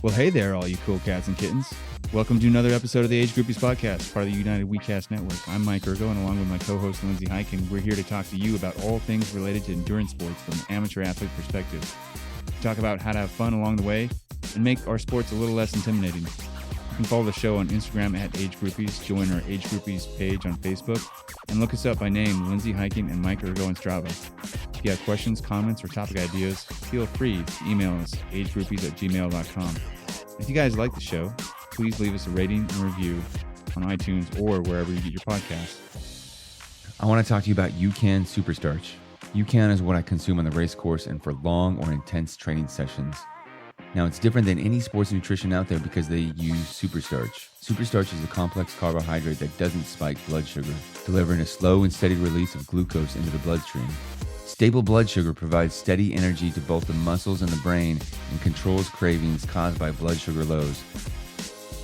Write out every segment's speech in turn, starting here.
Well, hey there, all you cool cats and kittens. Welcome to another episode of the Age Groupies Podcast, part of the United WeCast Network. I'm Mike Ergo, and along with my co-host Lindsay and Hiken, we're here to talk to you about all things related to endurance sports from an amateur athlete perspective. We talk about how to have fun along the way and make our sports a little less intimidating. You can follow the show on Instagram at Age Groupies, join our Age Groupies page on Facebook, and look us up by name, Lindsay, Hiken, and Mike Ergo on Strava. If you have questions, comments, or topic ideas, feel free to email us, agegroupies@gmail.com. If you guys like the show, please leave us a rating and review on iTunes or wherever you get your podcasts. I want to talk to you about UCAN Superstarch. UCAN is what I consume on the race course and for long or intense training sessions. Now, it's different than any sports nutrition out there because they use Superstarch. Superstarch is a complex carbohydrate that doesn't spike blood sugar, delivering a slow and steady release of glucose into the bloodstream. Stable blood sugar provides steady energy to both the muscles and the brain and controls cravings caused by blood sugar lows.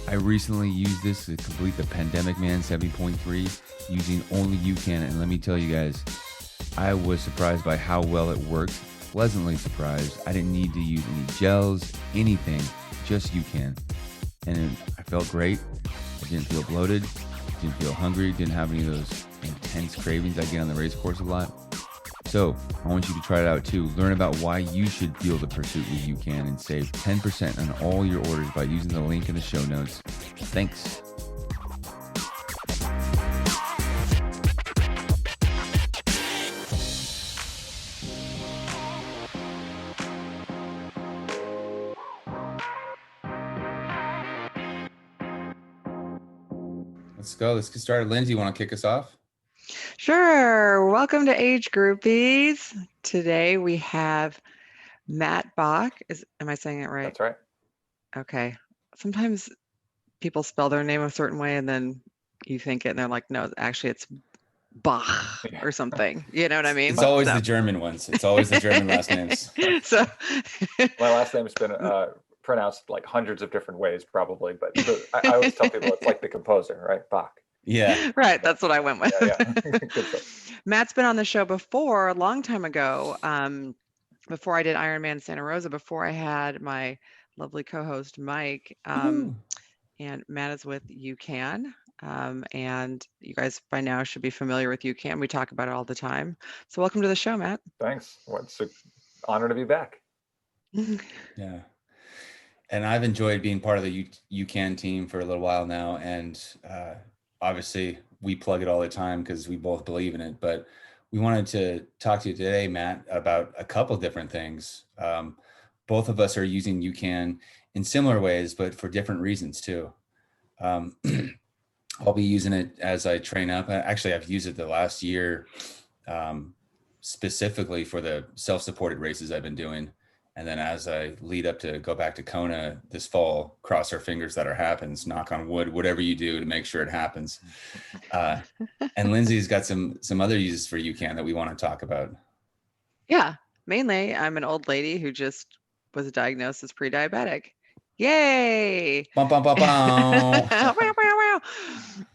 I recently used this to complete the Pandemic Man 70.3 using only UCAN, and let me tell you guys, I was surprised by how well it worked. Pleasantly surprised. I didn't need to use any gels, anything, just UCAN. And I felt great. I didn't feel bloated, didn't feel hungry, didn't have any of those intense cravings I get on the race course a lot. So I want you to try it out too. Learn about why you should fuel the pursuit with UCAN and save 10% on all your orders by using the link in the show notes. Thanks. Let's go. Let's get started. Lindsay, you want to kick us off? Sure. Welcome to Age Groupies. Today we have Matt Bach. Am I saying it right? That's right. Okay. Sometimes people spell their name a certain way and then you think it and they're like, no, actually it's Bach or something. You know what I mean? It's always the German ones. It's always the German last names. So my last name has been pronounced like hundreds of different ways probably, but I always tell people it's like the composer, right? Bach. Yeah. Right. That's what I went with. Yeah. Good stuff. Matt's been on the show before, a long time ago, before I did Ironman Santa Rosa, before I had my lovely co-host, Mike. And Matt is with UCAN. And you guys by now should be familiar with UCAN. We talk about it all the time. So welcome to the show, Matt. Thanks. Well, it's an honor to be back. Yeah. And I've enjoyed being part of the UCAN team for a little while now. And obviously we plug it all the time because we both believe in it. But we wanted to talk to you today, Matt, about a couple different things. Both of us are using UCAN in similar ways, but for different reasons too. I'll be using it as I train up. Actually, I've used it the last year specifically for the self-supported races I've been doing. And then as I lead up to go back to Kona this fall, cross our fingers that it happens, knock on wood, whatever you do to make sure it happens. And Lindsay's got some other uses for UCAN that we want to talk about. Yeah, mainly I'm an old lady who just was diagnosed as pre-diabetic. Yay! Bum, bum, bum, bum.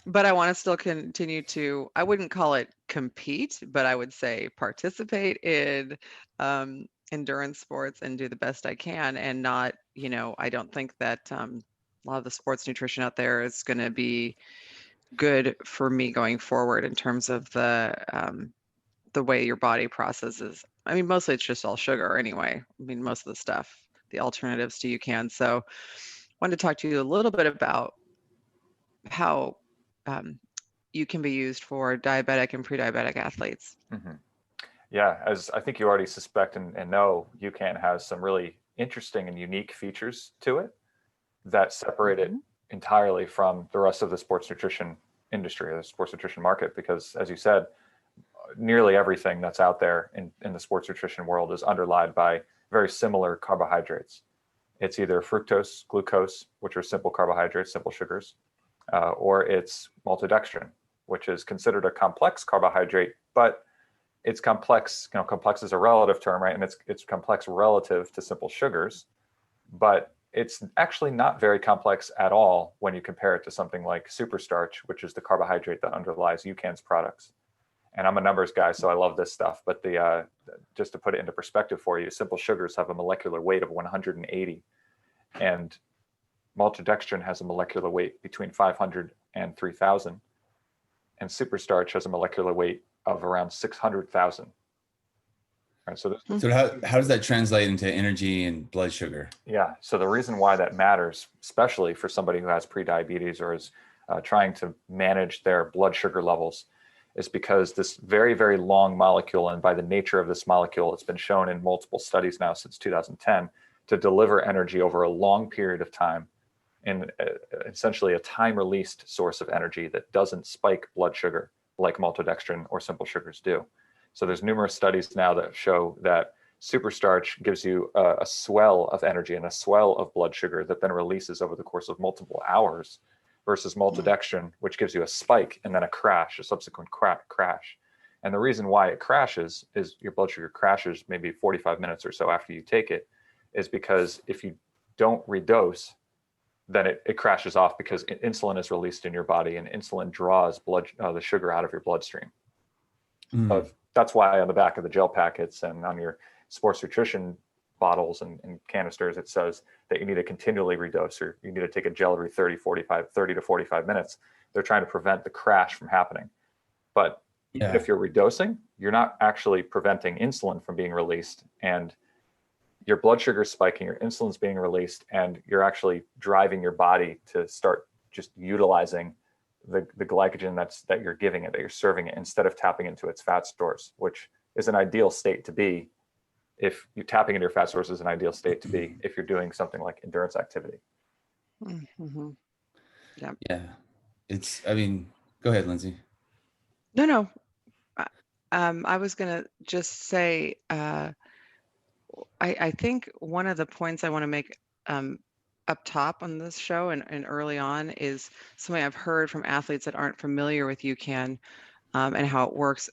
But I want to still continue to, I wouldn't call it compete, but I would say participate in endurance sports and do the best I can and not, I don't think that a lot of the sports nutrition out there is going to be good for me going forward in terms of the way your body processes. I mean, mostly it's just all sugar anyway. I mean, most of the stuff, the alternatives to UCAN. So I wanted to talk to you a little bit about how you can be used for diabetic and pre-diabetic athletes. Mm-hmm. Yeah, as I think you already suspect and know, UCAN has some really interesting and unique features to it that separate it entirely from the rest of the sports nutrition industry, the sports nutrition market, because as you said, nearly everything that's out there in the sports nutrition world is underlied by very similar carbohydrates. It's either fructose, glucose, which are simple carbohydrates, simple sugars, or it's maltodextrin, which is considered a complex carbohydrate, but it's complex. Complex is a relative term, right? And it's complex relative to simple sugars, but it's actually not very complex at all when you compare it to something like Superstarch, which is the carbohydrate that underlies UCAN's products. And I'm a numbers guy, so I love this stuff. But just to put it into perspective for you, simple sugars have a molecular weight of 180. And maltodextrin has a molecular weight between 500 and 3,000, and Superstarch has a molecular weight of around 600,000. Right, so how does that translate into energy and blood sugar? Yeah, so the reason why that matters, especially for somebody who has prediabetes or is trying to manage their blood sugar levels, is because this very, very long molecule, and by the nature of this molecule, it's been shown in multiple studies now since 2010 to deliver energy over a long period of time in essentially a time-released source of energy that doesn't spike blood sugar like maltodextrin or simple sugars do. So there's numerous studies now that show that Superstarch gives you a swell of energy and a swell of blood sugar that then releases over the course of multiple hours, versus maltodextrin, which gives you a spike and then a crash, a subsequent crash. And the reason why it crashes is your blood sugar crashes maybe 45 minutes or so after you take it, is because if you don't redose, then it crashes off because insulin is released in your body, and insulin draws the sugar out of your bloodstream. That's why on the back of the gel packets and on your sports nutrition bottles and canisters, it says that you need to continually redose, or you need to take a gel every 30 to 45 minutes. They're trying to prevent the crash from happening. But even if you're redosing, you're not actually preventing insulin from being released, and your blood sugar is spiking, your insulin's being released, and you're actually driving your body to start just utilizing the glycogen that you're giving it, that you're serving it, instead of tapping into its fat stores, which is an ideal state to be. If you're tapping into your fat stores, is an ideal state to be if you're doing something like endurance activity. Mm-hmm. Yeah. Go ahead, Lindsay. No. I was going to just say, I think one of the points I want to make up top on this show and early on is something I've heard from athletes that aren't familiar with UCAN and how it works.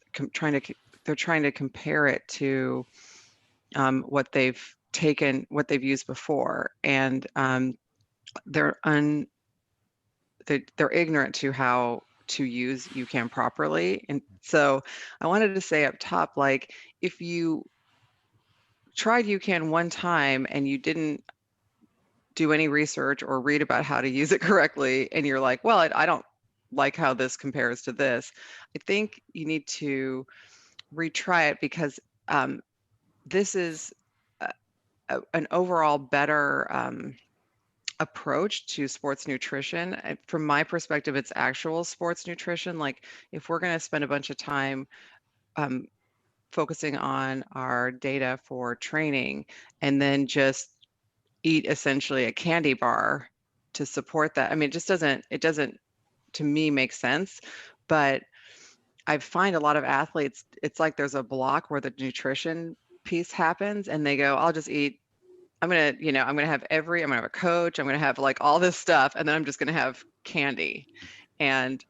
They're trying to compare it to what they've used before, and they're ignorant to how to use UCAN properly. And so I wanted to say up top, like, if you tried UCAN one time and you didn't do any research or read about how to use it correctly, and you're like, well, I don't like how this compares to this, I think you need to retry it, because this is an overall better approach to sports nutrition. From my perspective, it's actual sports nutrition. Like, if we're going to spend a bunch of time focusing on our data for training and then just eat essentially a candy bar to support that, I mean, it doesn't to me make sense. But I find a lot of athletes, it's like there's a block where the nutrition piece happens, and they go, I'll just eat, I'm gonna have a coach, I'm gonna have like all this stuff, and then I'm just gonna have candy. And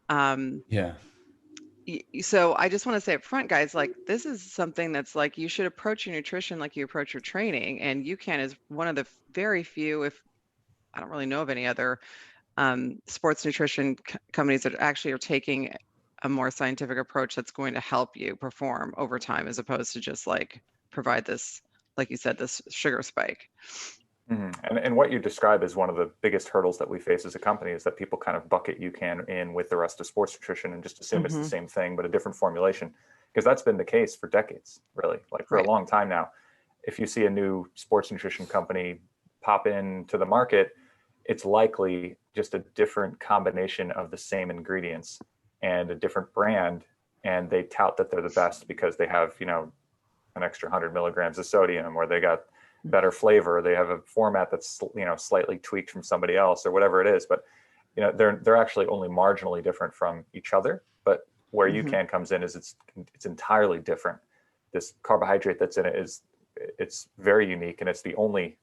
so I just want to say up front, guys, like, this is something that's like, you should approach your nutrition like you approach your training. And UCAN is one of the very few, if I don't really know of any other sports nutrition companies that actually are taking a more scientific approach that's going to help you perform over time, as opposed to just like provide this, like you said, this sugar spike. Mm-hmm. And what you describe is one of the biggest hurdles that we face as a company, is that people kind of bucket UCAN in with the rest of sports nutrition and just assume it's the same thing, but a different formulation, because that's been the case for decades, really, like for a long time now. If you see a new sports nutrition company pop into the market, it's likely just a different combination of the same ingredients and a different brand, and they tout that they're the best because they have, an extra 100 milligrams of sodium, or they got better flavor, they have a format that's slightly tweaked from somebody else, or whatever it is. But they're actually only marginally different from each other. But where UCAN comes in is it's entirely different. This carbohydrate that's in it it's very unique, and it's the only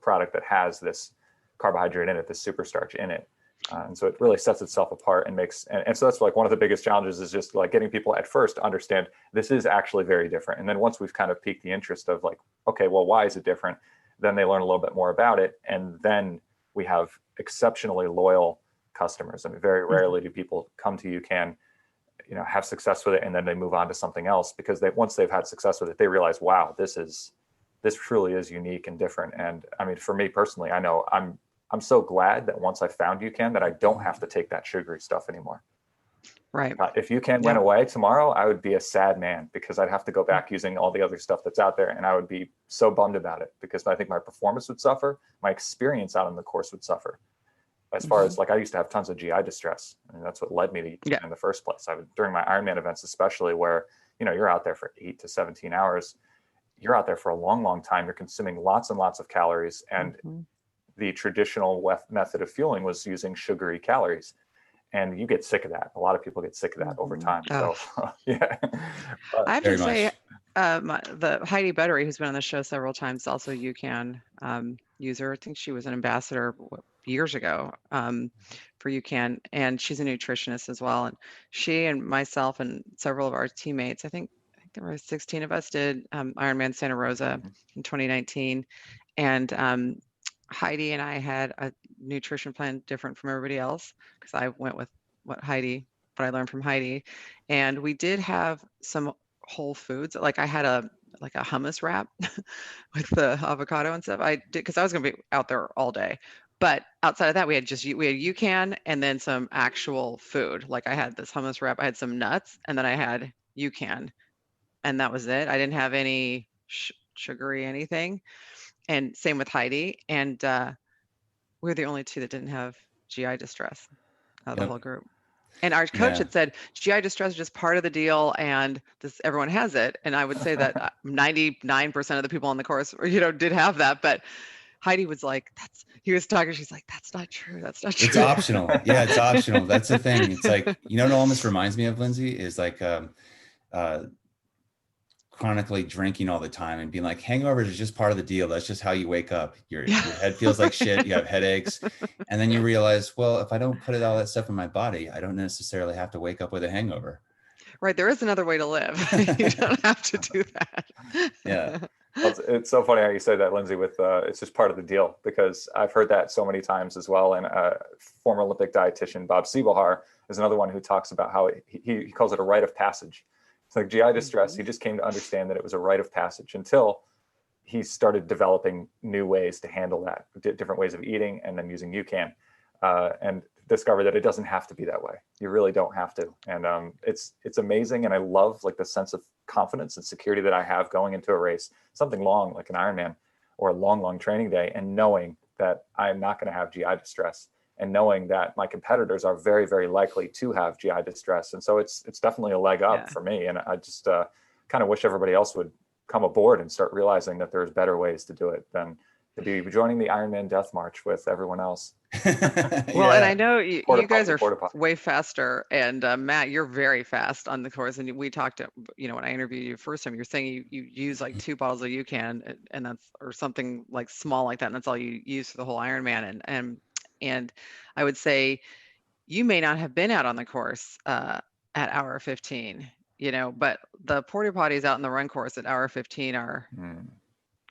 product that has this carbohydrate in it, this superstarch in it. And so it really sets itself apart and makes, and so that's like one of the biggest challenges, is just like getting people at first to understand this is actually very different. And then once we've kind of piqued the interest of like, okay, well, why is it different? Then they learn a little bit more about it. And then we have exceptionally loyal customers. I mean, very rarely do people come to UCAN, have success with it, and then they move on to something else, because once they've had success with it, they realize, wow, this truly is unique and different. And I mean, for me personally, I know I'm I'm so glad that once I found UCAN that I don't have to take that sugary stuff anymore. Right. If UCAN went away tomorrow, I would be a sad man because I'd have to go back using all the other stuff that's out there. And I would be so bummed about it because I think my performance would suffer. My experience out on the course would suffer. As far as like, I used to have tons of GI distress, and that's what led me to UCAN in the first place. I would, during my Ironman events, especially where, you know, you're out there for 8 to 17 hours, you're out there for a long, long time. You're consuming lots and lots of calories. And the traditional method of fueling was using sugary calories. And you get sick of that. A lot of people get sick of that over time. So, yeah. I have to say, the Heidi Buttery, who's been on the show several times, also UCAN user. I think she was an ambassador years ago for UCAN, and she's a nutritionist as well. And she and myself and several of our teammates, I think there were 16 of us, did Ironman Santa Rosa in 2019. And Heidi and I had a nutrition plan different from everybody else because I went with what I learned from Heidi. And we did have some whole foods. Like I had a hummus wrap with the avocado and stuff. I did because I was going to be out there all day. But outside of that, we had UCAN and then some actual food. Like I had this hummus wrap, I had some nuts, and then I had UCAN, and that was it. I didn't have any sugary anything. And same with Heidi. And we were the only two that didn't have GI distress out of the whole group. And our coach had said, GI distress is just part of the deal, and everyone has it. And I would say that 99% of the people on the course, you know, did have that. But Heidi was like, she's like, that's not true. That's not true. It's optional. Yeah, it's optional. That's the thing. It's like, you know what it almost reminds me of, Lindsay, is like chronically drinking all the time and being like, hangovers is just part of the deal. That's just how you wake up. Your head feels like shit. You have headaches. And then you realize, well, if I don't put all that stuff in my body, I don't necessarily have to wake up with a hangover. Right. There is another way to live. You don't have to do that. Yeah. Well, it's so funny how you say that, Lindsay, with it's just part of the deal, because I've heard that so many times as well. And former Olympic dietitian Bob Siebelhar is another one who talks about how he calls it a rite of passage. It's like GI distress. He just came to understand that it was a rite of passage until he started developing new ways to handle that, different ways of eating, and then using UCAN, and discovered that it doesn't have to be that way. You really don't have to. And it's amazing. And I love like the sense of confidence and security that I have going into a race, something long like an Ironman or a long training day, and knowing that I'm not going to have GI distress, and knowing that my competitors are very, very likely to have GI distress. And so it's definitely a leg up for me. And I just kind of wish everybody else would come aboard and start realizing that there's better ways to do it than to be joining the Ironman Death March with everyone else. Well, and I know you guys are way faster, and Matt, you're very fast on the course. And we talked, you know, when I interviewed you first time, you're saying you use like 2 bottles of UCAN, and that's, or something like small like that, and that's all you use for the whole Ironman. And I would say you may not have been out on the course at hour 15, you know, but the porta potties out in the run course at hour 15 are,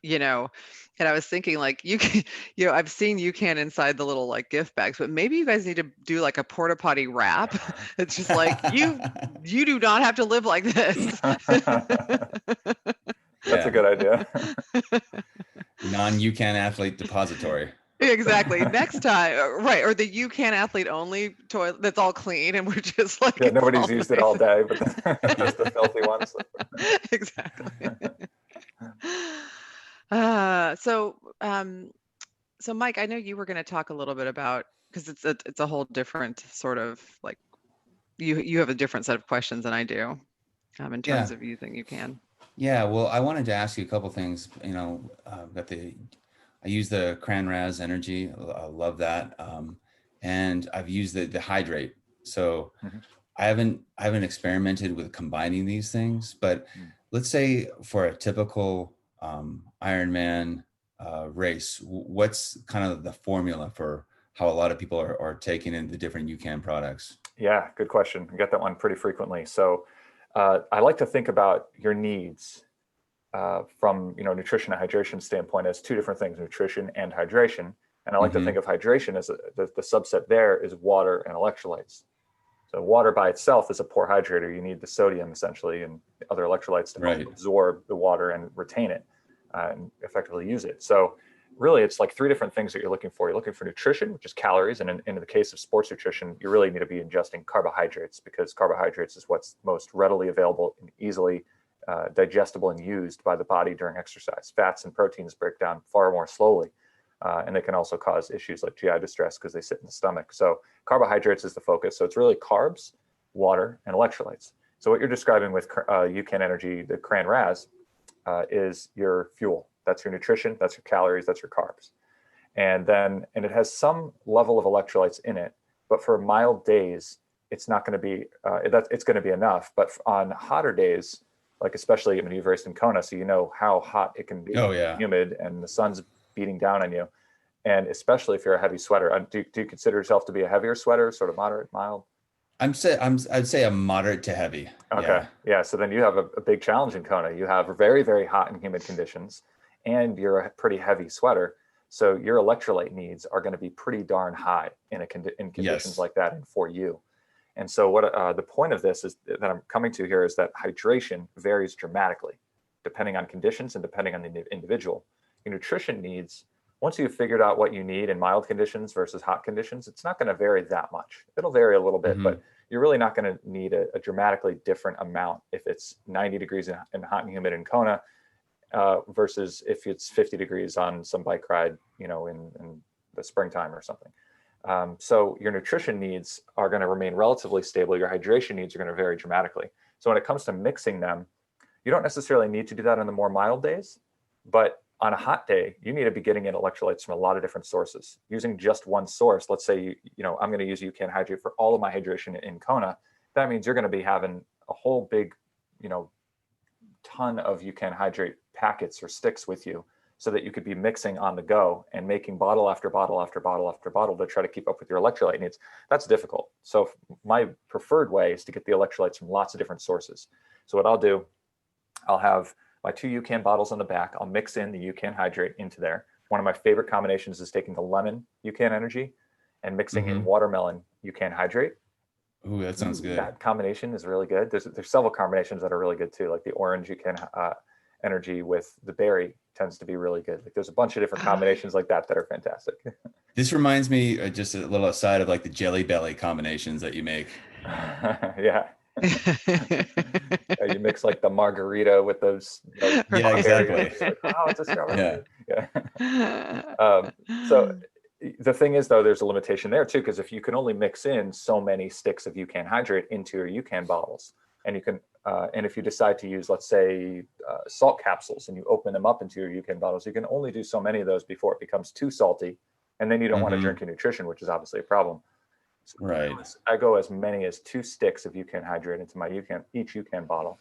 you know, and I was thinking like I've seen UCAN inside the little like gift bags, but maybe you guys need to do like a porta potty wrap. It's just like, you do not have to live like this. That's a good idea. Non-UCAN athlete depository. Exactly. Next time, right? Or the UCAN athlete only toilet that's all clean, and we're just like, nobody's used it all day, but just the filthy ones. Exactly. So Mike, I know you were going to talk a little bit about, because it's a whole different sort of like, you have a different set of questions than I do, in terms of using UCAN. Yeah. Well, I wanted to ask you a couple things. You know, I use the Cran-Raz Energy. I love that. And I've used the Hydrate. So I haven't experimented with combining these things, but let's say for a typical Ironman race, what's kind of the formula for how a lot of people are taking in the different UCAN products? Yeah, good question. I get that one pretty frequently. So I like to think about your needs from, you know, nutrition and hydration standpoint as 2 different things, nutrition and hydration. And I like to think of hydration as the subset there is water and electrolytes. So water by itself is a poor hydrator. You need the sodium essentially and other electrolytes to help absorb the water and retain it and effectively use it. So really it's like three different things that you're looking for. You're looking for nutrition, which is calories. And in the case of sports nutrition, you really need to be ingesting carbohydrates, because carbohydrates is what's most readily available and easily digestible and used by the body during exercise. Fats and proteins break down far more slowly. And they can also cause issues like GI distress because they sit in the stomach. So carbohydrates is the focus. So it's really carbs, water, and electrolytes. So what you're describing with UCAN Energy, the Cran Raz, is your fuel. That's your nutrition, that's your calories, that's your carbs. And it has some level of electrolytes in it, but for mild days, it's not going to be, it's going to be enough. But on hotter days, like especially, I mean, you've raced in Kona, so you know how hot it can be, humid, and the sun's beating down on you. And especially if you're a heavy sweater, do you consider yourself to be a heavier sweater, sort of moderate, mild? I'd say I'm moderate to heavy. Okay. Yeah. So then you have a big challenge in Kona. You have very, very hot and humid conditions, and you're a pretty heavy sweater. So your electrolyte needs are going to be pretty darn high in conditions like that and for you. And so what the point of this is that I'm coming to here is that hydration varies dramatically depending on conditions and depending on the individual. Your nutrition needs, once you've figured out what you need in mild conditions versus hot conditions, it's not going to vary that much. It'll vary a little bit, but you're really not going to need a dramatically different amount if it's 90 degrees and hot and humid in Kona versus if it's 50 degrees on some bike ride, in the springtime or something. So your nutrition needs are going to remain relatively stable. Your hydration needs are going to vary dramatically. So when it comes to mixing them, you don't necessarily need to do that on the more mild days, but on a hot day, you need to be getting in electrolytes from a lot of different sources. Using just one source, let's say, I'm going to use UCAN Hydrate for all of my hydration in Kona. That means you're going to be having a whole big, ton of UCAN Hydrate packets or sticks with you so that you could be mixing on the go and making bottle after bottle after bottle after bottle to try to keep up with your electrolyte needs. That's difficult. So my preferred way is to get the electrolytes from lots of different sources. So what I'll do, I'll have my 2 UCAN bottles on the back. I'll mix in the UCAN Hydrate into there. One of my favorite combinations is taking the lemon UCAN Energy and mixing in watermelon UCAN Hydrate. Ooh, that sounds good. That combination is really good. There's several combinations that are really good too, like the orange UCAN Energy with the berry tends to be really good. Like there's a bunch of different combinations like that are fantastic. This reminds me, just a little aside, of like the Jelly Belly combinations that you make. Yeah. You mix like the margarita with those. Yeah, exactly. Like, oh, it's a strawberry. Yeah. So the thing is, though, there's a limitation there too, because if you can only mix in so many sticks of UCAN Hydrate into your UCAN bottles, and you can, and if you decide to use, let's say, salt capsules, and you open them up into your UCAN bottles, you can only do so many of those before it becomes too salty, and then you don't want to drink your nutrition, which is obviously a problem. So right. I go as many as 2 sticks of UCAN Hydrate into my each UCAN bottle.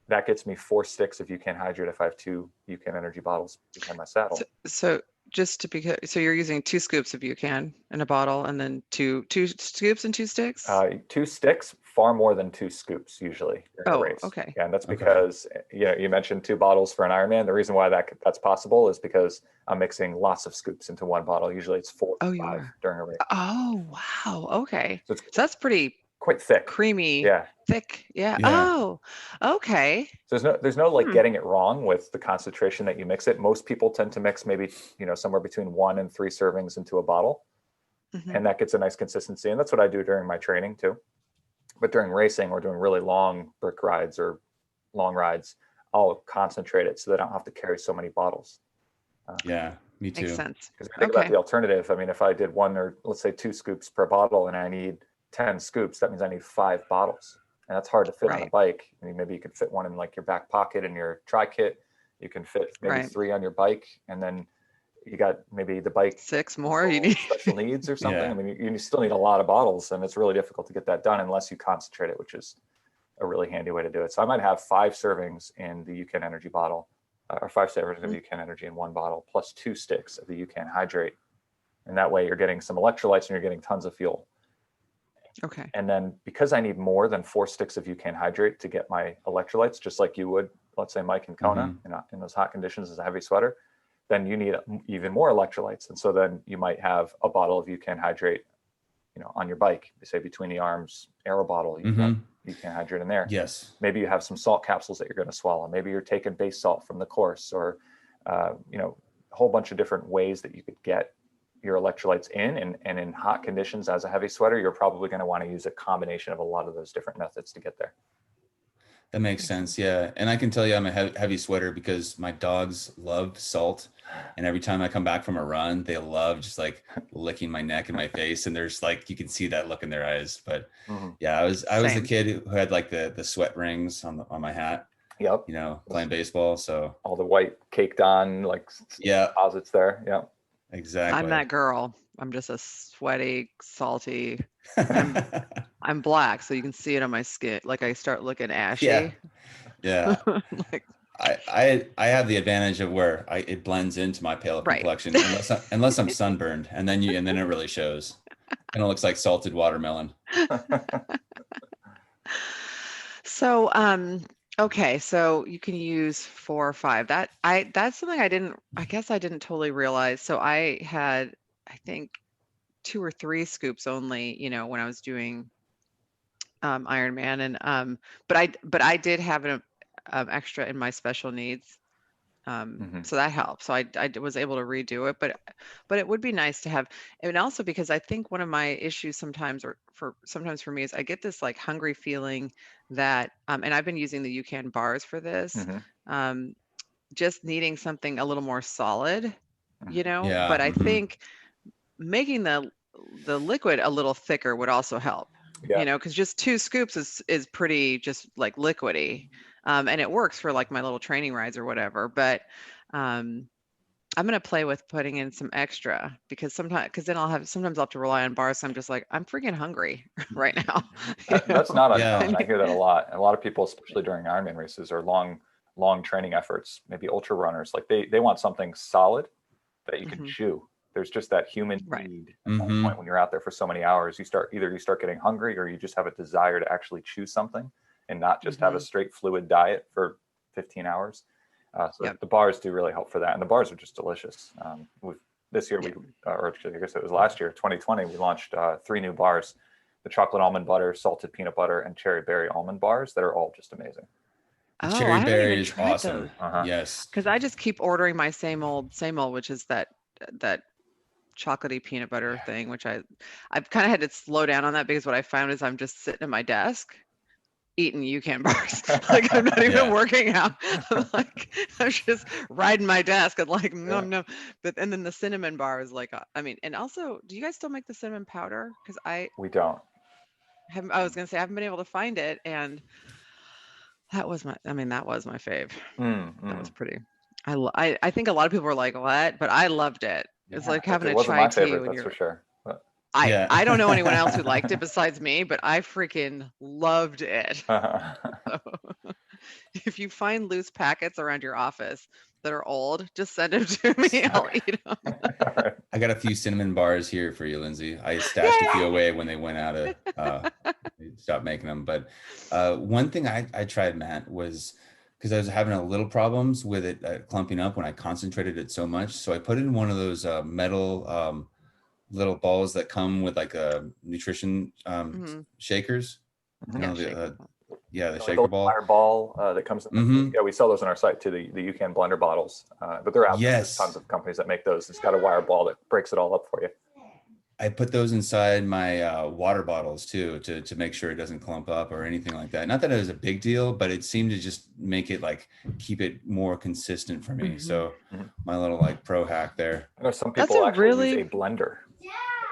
That gets me 4 sticks of UCAN Hydrate if I have 2 UCAN Energy bottles behind my saddle. So just to be, so you're using 2 scoops of UCAN in a bottle, and then two scoops and 2 sticks? 2 sticks, far more than 2 scoops usually during a race. Okay. Yeah, and that's because you mentioned 2 bottles for an Ironman. The reason why that's possible is because I'm mixing lots of scoops into one bottle. Usually it's 4 or 5 during a race. Oh wow. Okay. So that's pretty quite thick, creamy. Yeah. Thick. Yeah. Oh, okay. So there's no like getting it wrong with the concentration that you mix it. Most people tend to mix maybe, somewhere between 1 and 3 servings into a bottle. And that gets a nice consistency. And that's what I do during my training too. But during racing or doing really long brick rides or long rides, I'll concentrate it so that I don't have to carry so many bottles. Yeah, me too. Makes sense. Because think about the alternative. I mean, if I did 1 or let's say 2 scoops per bottle and I need 10 scoops, that means I need 5 bottles. And that's hard to fit on a bike. I mean, maybe you could fit 1 in like your back pocket in your tri-kit. You can fit maybe 3 on your bike. And then you got maybe the bike 6 more you need special needs or something. I mean, you still need a lot of bottles, and it's really difficult to get that done unless you concentrate it, which is a really handy way to do it. So I might have 5 servings in the UCAN Energy bottle, or 5 servings of UCAN Energy in one bottle, plus 2 sticks of the UCAN Hydrate. And that way you're getting some electrolytes and you're getting tons of fuel. Okay. And then because I need more than 4 sticks of UCAN Hydrate to get my electrolytes, just like you would, let's say Mike in Kona, in those hot conditions as a heavy sweater, then you need even more electrolytes. And so then you might have a bottle of UCAN Hydrate, on your bike, say between the arms, aero bottle, you can Hydrate in there. Yes. Maybe you have some salt capsules that you're going to swallow. Maybe you're taking base salt from the course, or, whole bunch of different ways that you could get your electrolytes in, and in hot conditions as a heavy sweater, you're probably going to want to use a combination of a lot of those different methods to get there. That makes sense. Yeah. And I can tell you I'm a heavy sweater because my dogs love salt. And every time I come back from a run, they love just like licking my neck and my face. And there's like, you can see that look in their eyes. But yeah, I was the kid who had like the sweat rings on my hat. Yep. You know, playing baseball. So all the white caked on, like deposits there. Yeah. Exactly. I'm that girl. I'm just a sweaty, salty. I'm black, so you can see it on my skin. Like I start looking ashy. Yeah. Like, I have the advantage of where it blends into my pale complexion unless I'm sunburned, and then it really shows. Kind of looks like salted watermelon. So okay, so you can use 4 or 5. That's something I didn't totally realize. So I had, I think, 2 or 3 scoops only, you know, when I was doing Ironman, and but I did have an extra in my special needs, so that helped. So I was able to redo it, but it would be nice to have. And also because I think one of my issues sometimes for me is I get this like hungry feeling that and I've been using the UCAN bars for this, just needing something a little more solid, you know. Yeah. But I think making the liquid a little thicker would also help. You know, because just 2 scoops is pretty just like liquidy, and it works for like my little training rides or whatever. But I'm gonna play with putting in some extra because then sometimes I'll have to rely on bars. So I'm just like, I'm freaking hungry right now. That's not uncommon. I hear that a lot. And a lot of people, especially during Ironman races or long training efforts, maybe ultra runners, like they want something solid that you can chew. There's just that human need at some point when you're out there for so many hours. You start getting hungry, or you just have a desire to actually chew something and not just have a straight fluid diet for 15 hours. The bars do really help for that. And the bars are just delicious. This year, or actually, I guess it was last year, 2020, we launched 3 new bars: the chocolate almond butter, salted peanut butter, and cherry berry almond bars that are all just amazing. The cherry berry is awesome. Yes. Because I just keep ordering my same old, which is that chocolatey peanut butter thing, which I've kind of had to slow down on that because what I found is I'm just sitting at my desk eating UCAN bars. Like I'm not even working out. I'm just riding my desk and like no. But and then the cinnamon bar is like and also, do you guys still make the cinnamon powder? Because we don't. I was gonna say I haven't been able to find it, and that was my fave. That was pretty. I think a lot of people were like, what? But I loved it. It's like having a chai tea. That's for sure. But I don't know anyone else who liked it besides me, but I freaking loved it. So, if you find loose packets around your office that are old, just send them to me. I'll eat them. I got a few cinnamon bars here for you, Lindsay. I stashed a few away when they went out of stopped making them. But one thing I tried, Matt, was because I was having a little problems with it clumping up when I concentrated it so much. So I put it in one of those metal little balls that come with like a nutrition shakers. You know, the shaker ball. Wire ball that comes in. Yeah, we sell those on our site too, the UCAN blender bottles. But they're out there. There's tons of companies that make those. It's got a wire ball that breaks it all up for you. I put those inside my water bottles too, to make sure it doesn't clump up or anything like that. Not that it was a big deal, but it seemed to just make it like keep it more consistent for me. So my little like pro hack there. I know some people actually use a blender,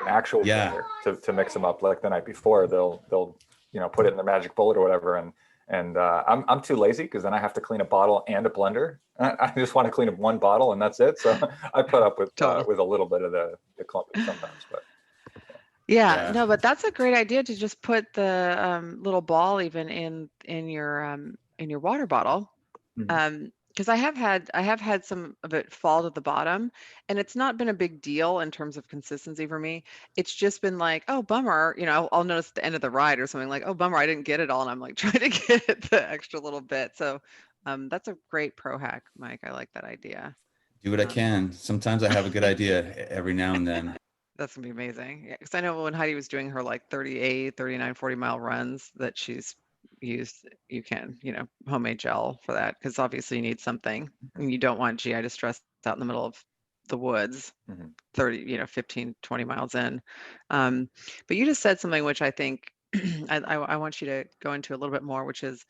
an actual blender to mix them up. Like the night before, they'll put it in their magic bullet or whatever. And I'm too lazy because then I have to clean a bottle and a blender. I just want to clean up one bottle and that's it. So I put up with a little bit of the clumping sometimes, but. Yeah, no, but that's a great idea to just put the little ball even in your water bottle, because I have had some of it fall to the bottom, and it's not been a big deal in terms of consistency for me. It's just been like, oh, bummer, I'll notice at the end of the ride or something like, oh, bummer, I didn't get it all, and I'm like trying to get the extra little bit. So that's a great pro hack, Mike. I like that idea. Do what I can. Sometimes I have a good idea every now and then. That's gonna be amazing. Yeah, because I know when Heidi was doing her like 38, 39, 40-mile runs that she's used homemade gel for that, because obviously you need something and you don't want GI distress out in the middle of the woods, Mhm. 30, 15, 20 miles in. But you just said something which I think I want you to go into a little bit more, which is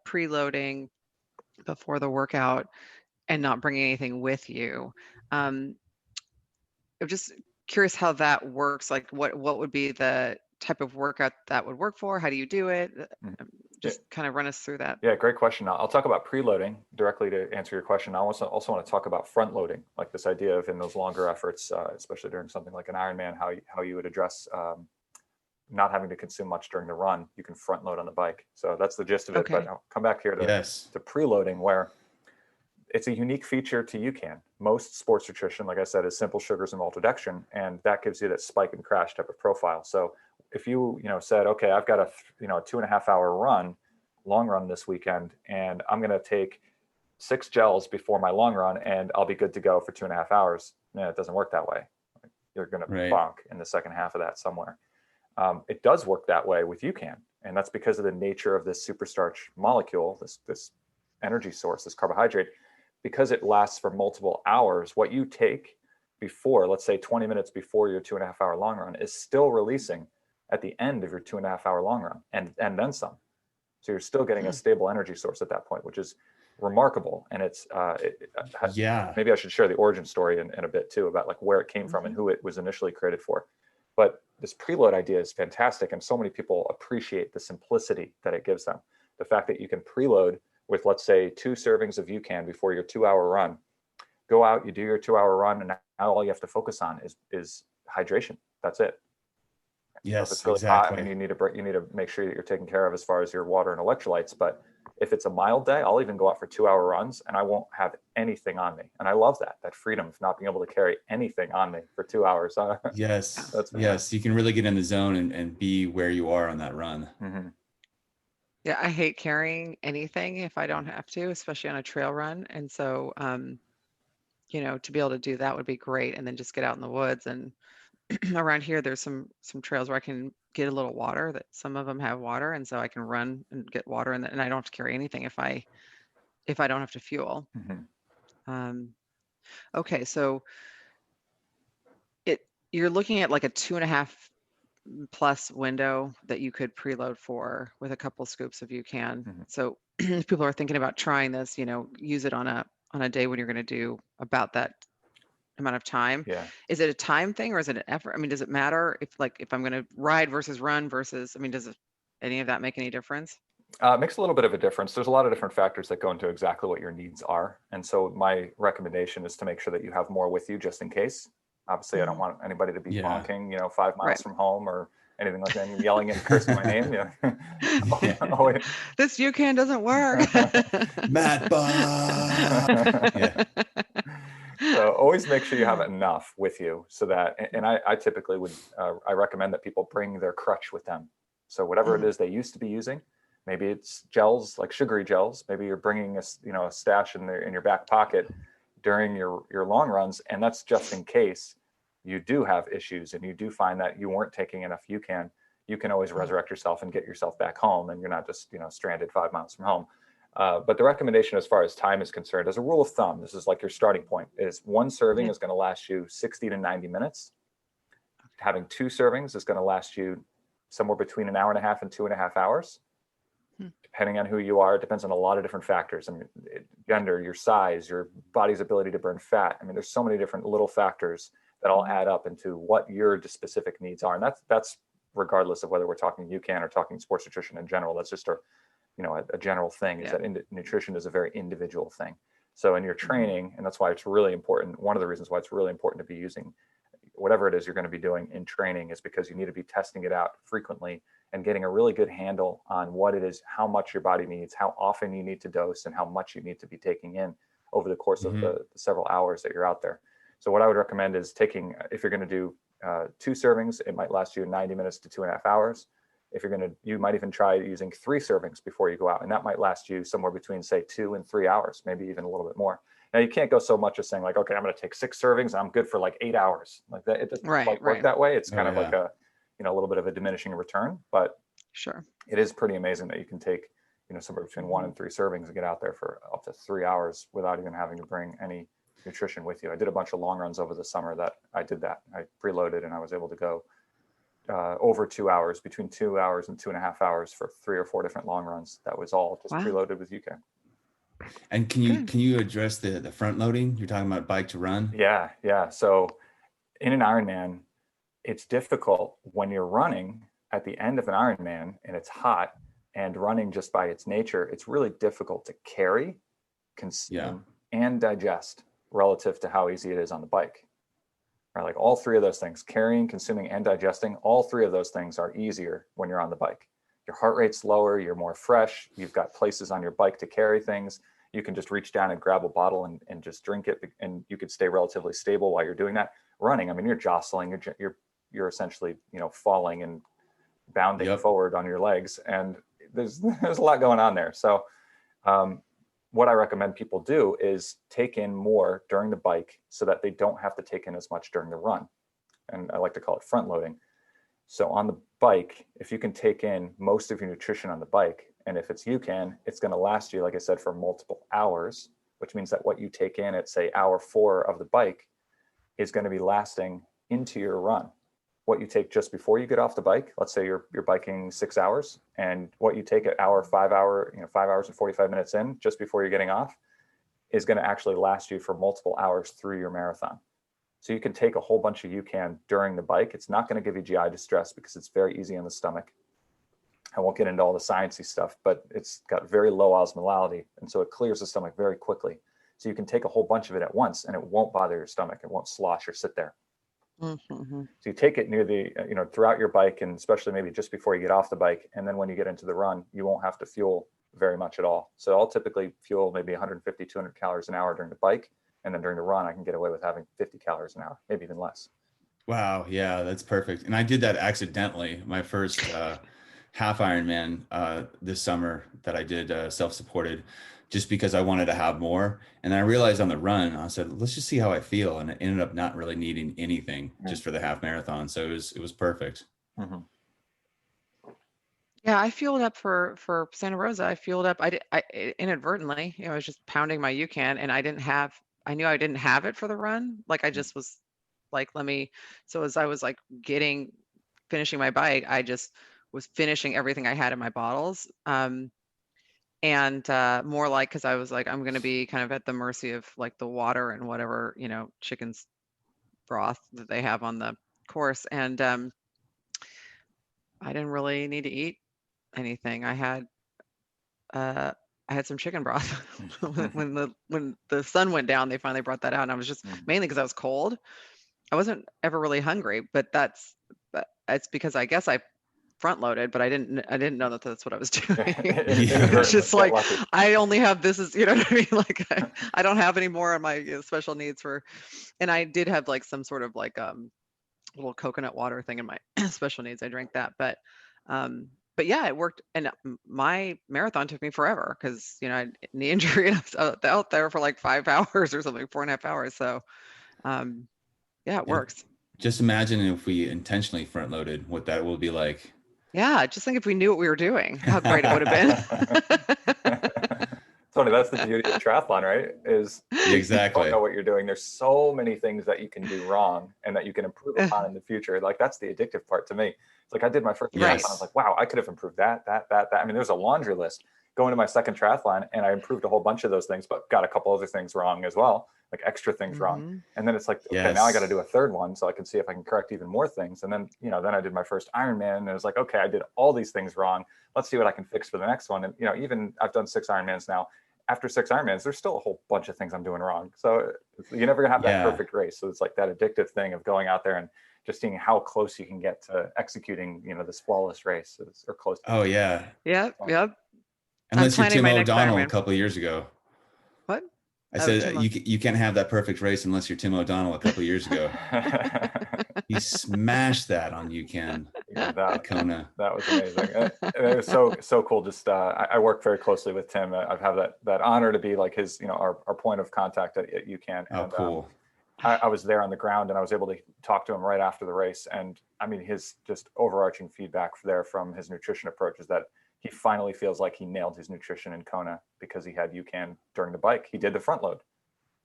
preloading before the workout and not bringing anything with you. I'm just curious how that works. Like what would be the type of workout that would work for? How do you do it? Mhm. Just kind of run us through that. Yeah, great question. I'll talk about preloading directly to answer your question. I also want to talk about front loading, like this idea of in those longer efforts, especially during something like an Ironman, how you would address not having to consume much during the run. You can front load on the bike. So that's the gist of it. Okay. But I'll come back here to preloading, where it's a unique feature to UCAN. Most sports nutrition, like I said, is simple sugars and maltodextrin, and that gives you that spike and crash type of profile. So if you said, okay, I've got a 2.5 hour run, long run this weekend, and I'm going to take 6 gels before my long run, and I'll be good to go for 2.5 hours. It doesn't work that way. You're going to bonk in the second half of that somewhere. It does work that way with UCAN, and that's because of the nature of this superstarch molecule, this energy source, this carbohydrate. Because it lasts for multiple hours, what you take before, let's say 20 minutes before your 2.5 hour long run, is still releasing at the end of your 2.5 hour long run, and then some. So you're still getting a stable energy source at that point, which is remarkable. And it's maybe I should share the origin story in a bit too, about like where it came from and who it was initially created for. But this preload idea is fantastic, and so many people appreciate the simplicity that it gives them. The fact that you can preload with, let's say, 2 servings of UCAN before your 2-hour run. Go out, you do your 2-hour run, and now all you have to focus on is hydration. That's it. Yes, if it's really hot, I mean, you need to make sure that you're taken care of as far as your water and electrolytes. But if it's a mild day, I'll even go out for 2-hour runs and I won't have anything on me. And I love that freedom of not being able to carry anything on me for 2 hours. Yes. Yes. You can really get in the zone and be where you are on that run. Mm-hmm. Yeah, I hate carrying anything if I don't have to, especially on a trail run. And so, to be able to do that would be great. And then just get out in the woods. And around here, there's some trails where I can get a little water. That some of them have water, and so I can run and get water, and I don't have to carry anything if I don't have to fuel. Mm-hmm. Okay, so you're looking at like a 2.5 plus window that you could preload for with a couple scoops of UCAN. Mm-hmm. So if people are thinking about trying this, use it on a day when you're going to do about that amount of time. Yeah. Is it a time thing or is it an effort? I mean, does it matter if I'm going to ride versus run versus, does any of that make any difference? It makes a little bit of a difference. There's a lot of different factors that go into exactly what your needs are. And so my recommendation is to make sure that you have more with you just in case. Obviously, I don't want anybody to be bonking, 5 miles from home or anything like that, and yelling and cursing my name. This UCAN doesn't work. Matt Bach. So always make sure you have enough with you so that, and I typically would, I recommend that people bring their crutch with them. So whatever it is they used to be using, maybe it's gels, like sugary gels. Maybe you're bringing a stash in your back pocket during your long runs. And that's just in case you do have issues and you do find that you weren't taking enough UCAN. You can always resurrect yourself and get yourself back home, and you're not just stranded 5 miles from home. But the recommendation as far as time is concerned, as a rule of thumb, this is like your starting point, is 1 serving is going to last you 60 to 90 minutes. Having 2 servings is going to last you somewhere between 1.5 hours and 2.5 hours. Depending on who you are, it depends on a lot of different factors. I mean, gender, your size, your body's ability to burn fat. I mean, there's so many different little factors that all add up into what your specific needs are. And that's regardless of whether we're talking UCAN or talking sports nutrition in general. That's just a general thing, is that nutrition is a very individual thing. So in your training, and that's why it's really important, one of the reasons why it's really important to be using whatever it is you're going to be doing in training is because you need to be testing it out frequently and getting a really good handle on what it is, how much your body needs, how often you need to dose, and how much you need to be taking in over the course of the several hours that you're out there. So what I would recommend is taking, if you're going to do 2 servings, it might last you 90 minutes to 2.5 hours. If you might even try using 3 servings before you go out, and that might last you somewhere between, say, 2 and 3 hours, maybe even a little bit more. Now, you can't go so much as saying like, okay, I'm going to take 6 servings and I'm good for like 8 hours. Like that, it doesn't quite work that way. It's kind of like a little bit of a diminishing return, but sure, it is pretty amazing that you can take, somewhere between 1 and 3 servings and get out there for up to 3 hours without even having to bring any nutrition with you. I did a bunch of long runs over the summer that I did that. I preloaded and I was able to go over 2 hours, between 2 hours and 2.5 hours for 3 or 4 different long runs. That was all just preloaded with UCAN. And can you address the front loading? You're talking about bike to run? Yeah. So in an Ironman, it's difficult when you're running at the end of an Ironman and it's hot, and running just by its nature, it's really difficult to carry, consume, and digest relative to how easy it is on the bike. Right? Like all three of those things, carrying, consuming, and digesting, all three of those things are easier when you're on the bike. Your heart rate's lower, you're more fresh, you've got places on your bike to carry things. You can just reach down and grab a bottle and just drink it, and you could stay relatively stable while you're doing that. Running, I mean, you're jostling, you're essentially, falling and bounding forward on your legs, and there's a lot going on there. So what I recommend people do is take in more during the bike so that they don't have to take in as much during the run. And I like to call it front loading. So on the bike, if you can take in most of your nutrition on the bike, and if it's UCAN, it's going to last you, like I said, for multiple hours, which means that what you take in at, say, hour 4 of the bike is going to be lasting into your run. What you take just before you get off the bike, let's say you're biking 6 hours, and what you take at 5 hours and 45 minutes in, just before you're getting off, is going to actually last you for multiple hours through your marathon. So you can take a whole bunch of UCAN during the bike. It's not going to give you GI distress because it's very easy on the stomach. I won't get into all the sciencey stuff, but it's got very low osmolality, and so it clears the stomach very quickly. So you can take a whole bunch of it at once, and it won't bother your stomach. It won't slosh or sit there. Mm-hmm. So you take it near the, throughout your bike, and especially maybe just before you get off the bike. And then when you get into the run, you won't have to fuel very much at all. So I'll typically fuel maybe 150, 200 calories an hour during the bike. And then during the run, I can get away with having 50 calories an hour, maybe even less. Wow. Yeah, that's perfect. And I did that accidentally. My first half Ironman this summer that I did self-supported, just because I wanted to have more. And I realized on the run, I said, let's just see how I feel. And it ended up not really needing anything just for the half marathon. So it was perfect. Mm-hmm. Yeah, I fueled up for Santa Rosa. I fueled up. I inadvertently, I was just pounding my UCAN, and I knew I didn't have it for the run. Like I just was like, so as I was like finishing my bike, I just was finishing everything I had in my bottles. And more like, because I was like, I'm going to be kind of at the mercy of like the water and whatever, chicken's broth that they have on the course. And I didn't really need to eat anything. I had some chicken broth when the sun went down. They finally brought that out, and I was just mainly because I was cold. I wasn't ever really hungry, but it's because I guess I front loaded, but I didn't know that that's what I was doing. It's just like, I only have this is, what I mean? Like I don't have any more on my special needs and I did have like some sort of like little coconut water thing in my special needs. I drank that, but yeah, it worked. And my marathon took me forever because, I had a knee injury and I was out there for like 5 hours or something, 4.5 hours. So yeah, it works. Just imagine if we intentionally front loaded, what that will be like. Yeah, just think if we knew what we were doing, how great it would have been. Tony, that's the beauty of triathlon, right? Is exactly. You don't know what you're doing. There's so many things that you can do wrong and that you can improve upon in the future. Like that's the addictive part to me. It's like I did my first triathlon. I was like, wow, I could have improved that. I mean, there's a laundry list. Going to my second triathlon, and I improved a whole bunch of those things, but got a couple other things wrong as well, like extra things wrong. And then it's like, okay, now I got to do a third one so I can see if I can correct even more things. And then, then I did my first Ironman, and it was like, okay, I did all these things wrong. Let's see what I can fix for the next one. And, even I've done 6 Ironmans now. After 6 Ironmans, there's still a whole bunch of things I'm doing wrong. So you're never gonna have that perfect race. So it's like that addictive thing of going out there and just seeing how close you can get to executing, this flawless race or close to. Oh yeah. Yep. Unless you're Tim O'Donnell a couple of years ago. What? I said you can't have that perfect race unless you're Tim O'Donnell a couple of years ago. He smashed that on UCAN at Kona. That was amazing. It was so cool. Just I work very closely with Tim. I've had that honor to be like his, our point of contact at UCAN. Oh, cool. I was there on the ground, and I was able to talk to him right after the race. And I mean, his just overarching feedback there from his nutrition approach is that he finally feels like he nailed his nutrition in Kona because he had UCAN during the bike. He did the front load.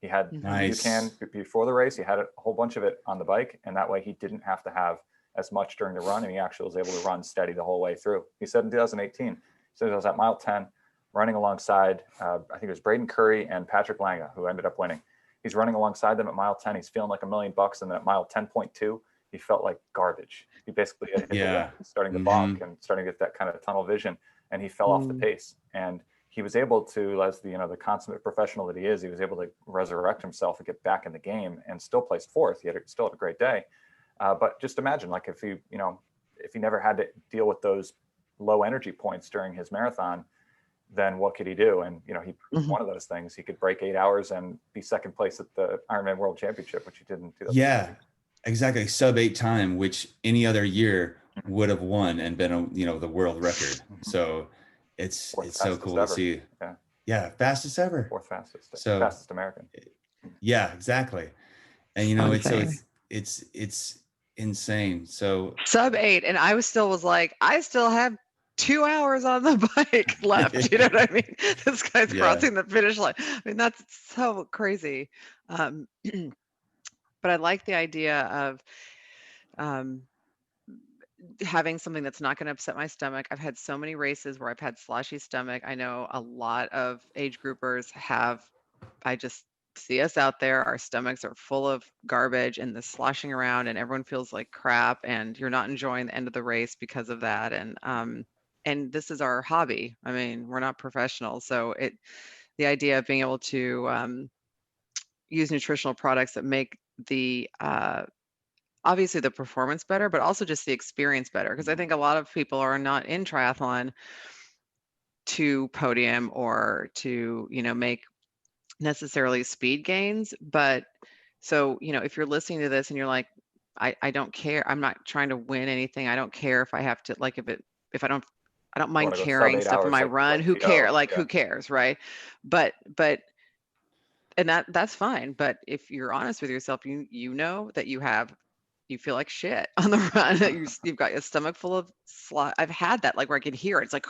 He had Nice. UCAN before the race. He had a whole bunch of it on the bike, and that way he didn't have to have as much during the run, and he actually was able to run steady the whole way through. He said in 2018, so I was at mile 10, running alongside, I think it was Braden Curry and Patrick Langa, who ended up winning. He's running alongside them at mile 10. He's feeling like $1 million, and then at mile 10.2, he felt like garbage. He basically had hit the wall, starting to bonk and starting to get that kind of tunnel vision, and he fell off the pace. And he was able to, as the consummate professional that he is, he was able to resurrect himself and get back in the game and still placed fourth. He still had a great day. But just imagine, like, if he never had to deal with those low energy points during his marathon, then what could he do? And, he proved one of those things. He could break 8 hours and be second place at the Ironman World Championship, which he didn't do. Yeah, exactly. Sub 8 time, which any other year would have won and been, the world record. So it's so cool to see. Yeah. Fastest ever. Fourth fastest. So fastest American. Yeah, exactly. And, it's insane. So sub 8. And I was like, I still have 2 hours on the bike left. You know what I mean? This guy's crossing the finish line. I mean, that's so crazy. But I like the idea of having something that's not going to upset my stomach. I've had so many races where I've had sloshy stomach. I know a lot of age groupers I just see us out there, our stomachs are full of garbage and the sloshing around, and everyone feels like crap, and you're not enjoying the end of the race because of that. And this is our hobby. I mean, we're not professionals. So the idea of being able to use nutritional products that make the obviously the performance better, but also just the experience better. Because I think a lot of people are not in triathlon to podium or to, make necessarily speed gains. But so, if you're listening to this and you're like, I don't care, I'm not trying to win anything. I don't care if I have to, like, if I don't mind carrying stuff in my run. Who cares? Who cares, right? But and that's fine. But if you're honest with yourself, you know that you feel like shit on the run. You've got your stomach full of slot. I've had that, like, where I can hear it. It's like,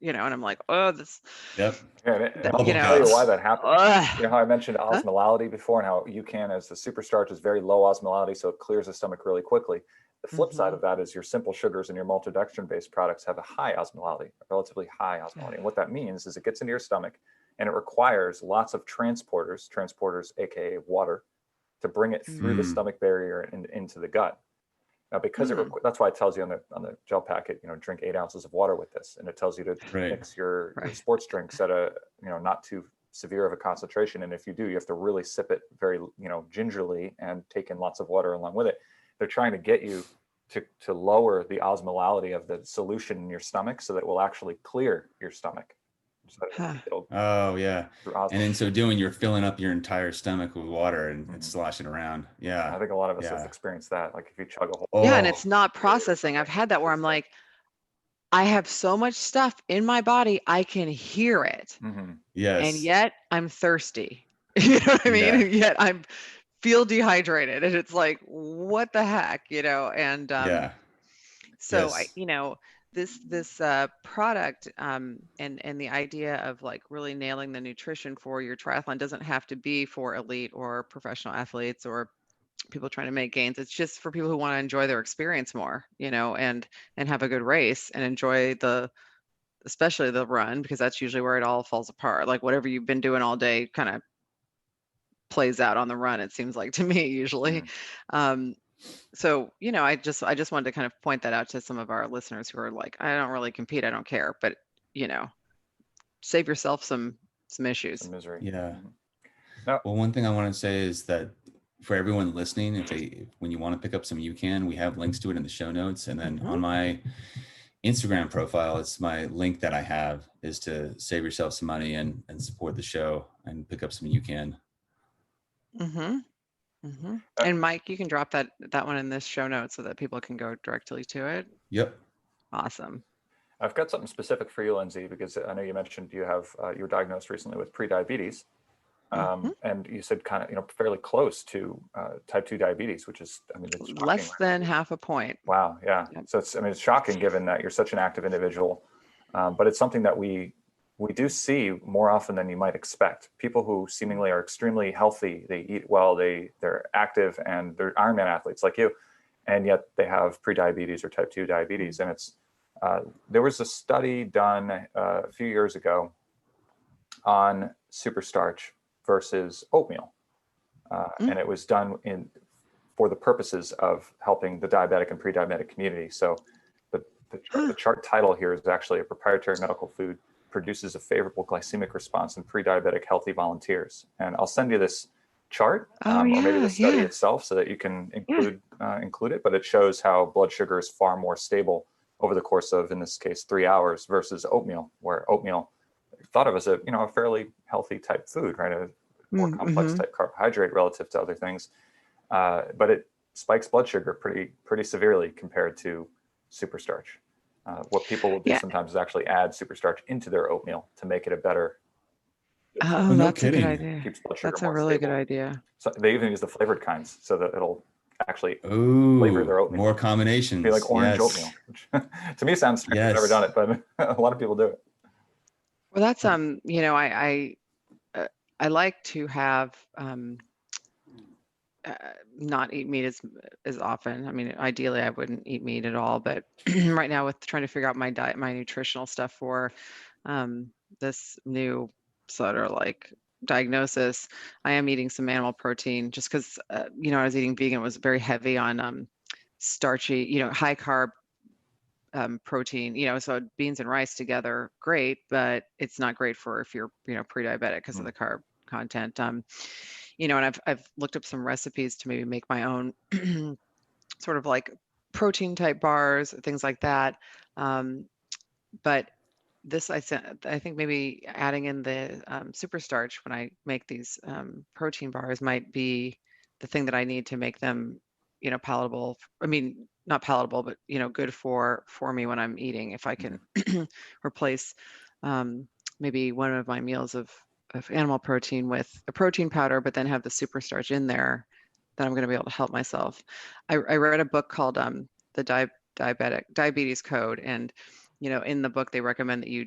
and I'm like, oh, this. Yep. Yeah, I'll tell you why that happens. You know how I mentioned osmolality before, and how UCAN, as the Superstarch, is very low osmolality, so it clears the stomach really quickly. The flip side of that is your simple sugars and your maltodextrin-based products have a high osmolality, a relatively high osmolality. And what that means is it gets into your stomach, and it requires lots of transporters, aka water, to bring it through the stomach barrier and into the gut. Now, because that's why it tells you on the gel packet, drink 8 ounces of water with this, and it tells you to mix your sports drinks at a not too severe of a concentration. And if you do, you have to really sip it very gingerly and take in lots of water along with it. They're trying to get you to lower the osmolality of the solution in your stomach so that it will actually clear your stomach. Oh yeah. And in so doing, you're filling up your entire stomach with water and sloshing around. Yeah. I think a lot of us have experienced that. Like, if you chug a whole. Yeah, and it's not processing. I've had that where I'm like, I have so much stuff in my body, I can hear it. Yes. And yet I'm thirsty. You know what I mean? Yeah. And yet I feel dehydrated, and it's like, what the heck, and so this product and the idea of, like, really nailing the nutrition for your triathlon doesn't have to be for elite or professional athletes or people trying to make gains. It's just for people who want to enjoy their experience more, and have a good race and enjoy especially the run, because that's usually where it all falls apart. Like, whatever you've been doing all day kind of plays out on the run, it seems like to me usually. So, I just wanted to kind of point that out to some of our listeners who are like, I don't really compete, I don't care, but save yourself some issues. Some misery. Yeah. No. Well, one thing I want to say is that for everyone listening, when you want to pick up some UCAN, we have links to it in the show notes. And then on my Instagram profile, it's my link that I have is to save yourself some money and support the show and pick up some UCAN. And Mike, you can drop that one in this show notes so that people can go directly to it. Yep. Awesome. I've got something specific for you, Lindsay, because I know you mentioned you were diagnosed recently with prediabetes. And you said kind of, fairly close to type 2 diabetes, which is, it's shocking. Less than half a point. Wow. Yeah. Yep. So it's shocking given that you're such an active individual. But it's something that we we do see more often than you might expect people who seemingly are extremely healthy, they eat well, they're active, and they're Ironman athletes like you, and yet they have prediabetes or type 2 diabetes. And it's there was a study done a few years ago on Superstarch versus oatmeal, and it was done for the purposes of helping the diabetic and pre-diabetic community. So the chart title here is actually: a proprietary medical food produces a favorable glycemic response in pre-diabetic healthy volunteers. And I'll send you this chart, or maybe the study itself, so that you can include it. But it shows how blood sugar is far more stable over the course of, in this case, 3 hours, versus oatmeal, where oatmeal thought of as a fairly healthy type food, right? A more complex type carbohydrate relative to other things, but it spikes blood sugar pretty severely compared to Superstarch. What people will do sometimes is actually add Superstarch into their oatmeal to make it a better. Oh, no that's kidding. a good idea. Keeps blood sugar That's a more really stable. good idea. So they even use the flavored kinds, so that it'll actually flavor their oatmeal. More combinations. Be like orange oatmeal, which to me sounds strange. I've never done it, but a lot of people do it. Well, that's I like to have not eat meat as often. I mean, ideally I wouldn't eat meat at all, but right now with trying to figure out my diet, my nutritional stuff for this new sort of like diagnosis, I am eating some animal protein just because I was eating vegan. It was very heavy on starchy, high carb protein, so beans and rice together, great, but it's not great for if you're, pre-diabetic because of the carb content. And I've looked up some recipes to maybe make my own sort of like protein type bars, things like that. But this, I think maybe adding in the Superstarch when I make these protein bars might be the thing that I need to make them, palatable. I mean, not palatable, but good for me when I'm eating. If I can replace maybe one of my meals of animal protein with a protein powder, but then have the Superstarch in there, then I'm going to be able to help myself. I read a book called the Diabetes Code, and in the book they recommend that you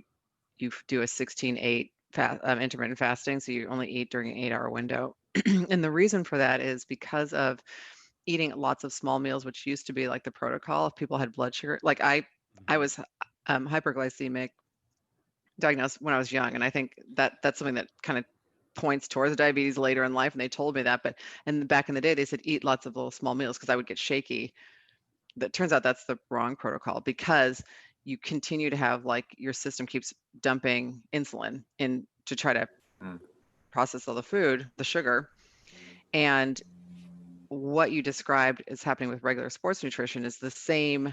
do a 16-8 intermittent fasting, so you only eat during an 8-hour window. And the reason for that is because of eating lots of small meals, which used to be like the protocol if people had blood sugar. Like I was hyperglycemic, diagnosed when I was young, and I think that's something that kind of points towards diabetes later in life, and they told me that. But back in the day they said eat lots of little small meals because I would get shaky. That turns out that's the wrong protocol, because you continue to have, like, your system keeps dumping insulin in to try to process all the food, the sugar. And what you described is happening with regular sports nutrition is the same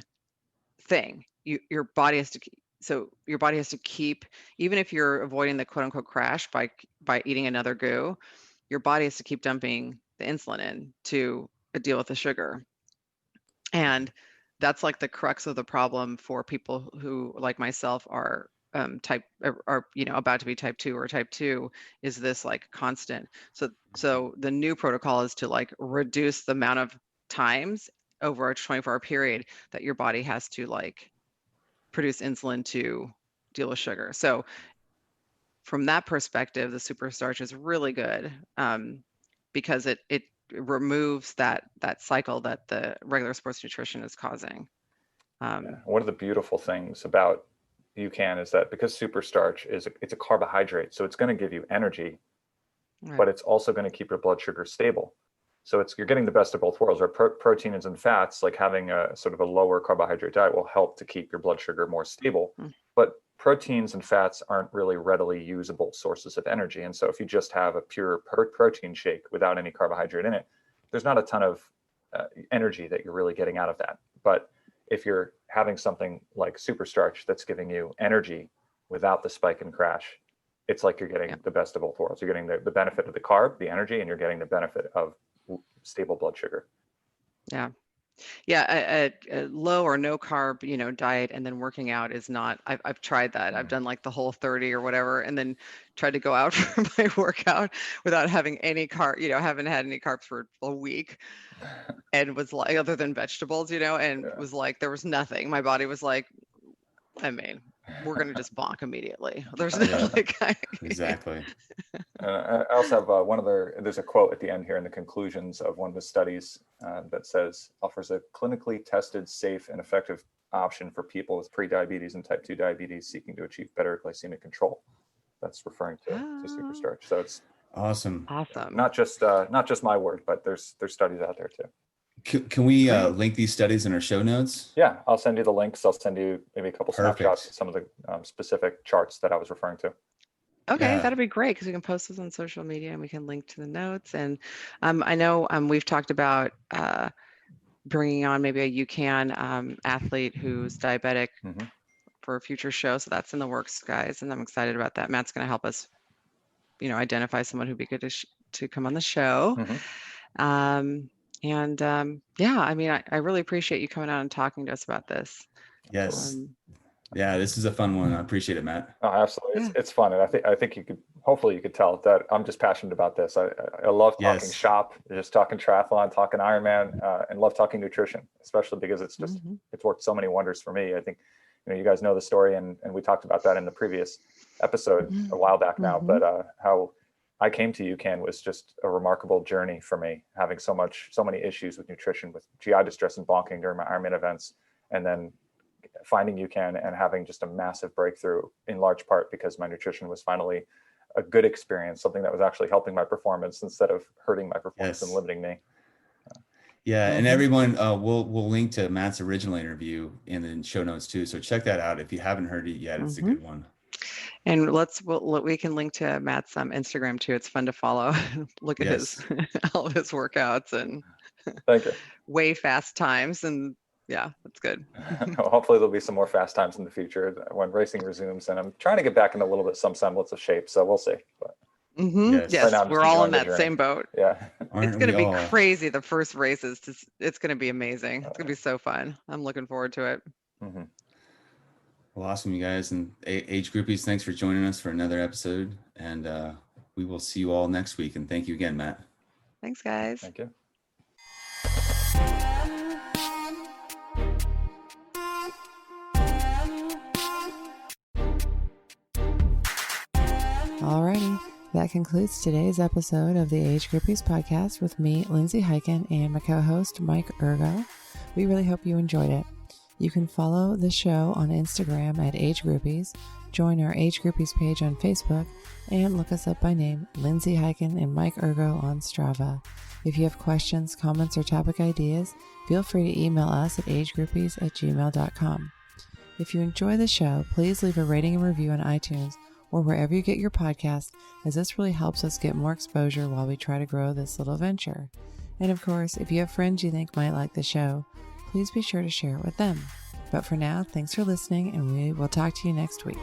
thing. Your body has to keep, even if you're avoiding the quote unquote crash by eating another goo, your body has to keep dumping the insulin in to deal with the sugar. And that's like the crux of the problem for people who, like myself, are about to be type 2 or type 2, is this like constant. So the new protocol is to like reduce the amount of times over a 24-hour period that your body has to like produce insulin to deal with sugar. So from that perspective, the Superstarch is really good because it removes that cycle that the regular sports nutrition is causing. One of the beautiful things about UCAN is that because Superstarch it's a carbohydrate, so it's going to give you energy, right, but it's also going to keep your blood sugar stable. So you're getting the best of both worlds. Or proteins and fats, like having a sort of a lower carbohydrate diet, will help to keep your blood sugar more stable. But proteins and fats aren't really readily usable sources of energy. And so if you just have a pure protein shake without any carbohydrate in it, there's not a ton of energy that you're really getting out of that. But if you're having something like Superstarch that's giving you energy without the spike and crash, it's like you're getting the best of both worlds. You're getting the benefit of the carb, the energy, and you're getting the benefit of stable blood sugar. A low or no carb diet and then working out is not. I've tried that. I've done like the Whole30 or whatever, and then tried to go out for my workout without having any carb. Haven't had any carbs for a week, and was like, other than vegetables, and was like, there was nothing. My body was like, I mean, we're going to just bonk immediately. There's no Exactly. I also have there's a quote at the end here in the conclusions of one of the studies that says, offers a clinically tested, safe, and effective option for people with pre-diabetes and type 2 diabetes seeking to achieve better glycemic control. That's referring to Superstarch. So it's awesome. Not just my word, but there's studies out there too. Can we link these studies in our show notes? Yeah, I'll send you the links. I'll send you maybe a couple snapshots of some of the specific charts that I was referring to. Okay, that'd be great because we can post those on social media and we can link to the notes. And I know we've talked about bringing on maybe a UCAN athlete who's diabetic for a future show. So that's in the works, guys. And I'm excited about that. Matt's going to help us, identify someone who'd be good to come on the show. I really appreciate you coming out and talking to us about this. Yes. Yeah, this is a fun one. I appreciate it, Matt. Oh, absolutely. Yeah. It's fun. And I think hopefully you could tell that I'm just passionate about this. I love talking shop, just talking triathlon, talking Ironman, and love talking nutrition, especially because it's just, it's worked so many wonders for me. I think, you guys know the story and we talked about that in the previous episode a while back now, but how I came to UCAN was just a remarkable journey for me, having so many issues with nutrition, with GI distress and bonking during my Ironman events, and then finding UCAN and having just a massive breakthrough, in large part because my nutrition was finally a good experience, something that was actually helping my performance instead of hurting my performance and limiting me. Yeah, and everyone, we'll link to Matt's original interview in the show notes too. So check that out if you haven't heard it yet. It's a good one. And we can link to Matt's Instagram too. It's fun to follow. Look at all of his workouts and thank you. Way fast times, and yeah, that's good. Hopefully there'll be some more fast times in the future when racing resumes, and I'm trying to get back in a little bit some semblance of shape, so we'll see. But yes, right we're all in that same boat. Yeah, it's going to be crazy. The first races, it's going to be amazing. It's going to be so fun. I'm looking forward to it. Well, awesome, you guys. And Age Groupies, thanks for joining us for another episode. And we will see you all next week. And thank you again, Matt. Thanks, guys. Thank you. Alrighty, that concludes today's episode of the Age Groupies Podcast with me, Lindsay Hiken, and my co-host, Mike Ergo. We really hope you enjoyed it. You can follow the show on Instagram at Age Groupies, join our Age Groupies page on Facebook, and look us up by name, Lindsay Hiken and Mike Ergo on Strava. If you have questions, comments, or topic ideas, feel free to email us at agegroupies@gmail.com. If you enjoy the show, please leave a rating and review on iTunes or wherever you get your podcast, as this really helps us get more exposure while we try to grow this little venture. And of course, if you have friends you think might like the show, please be sure to share it with them. But for now, thanks for listening, and we will talk to you next week.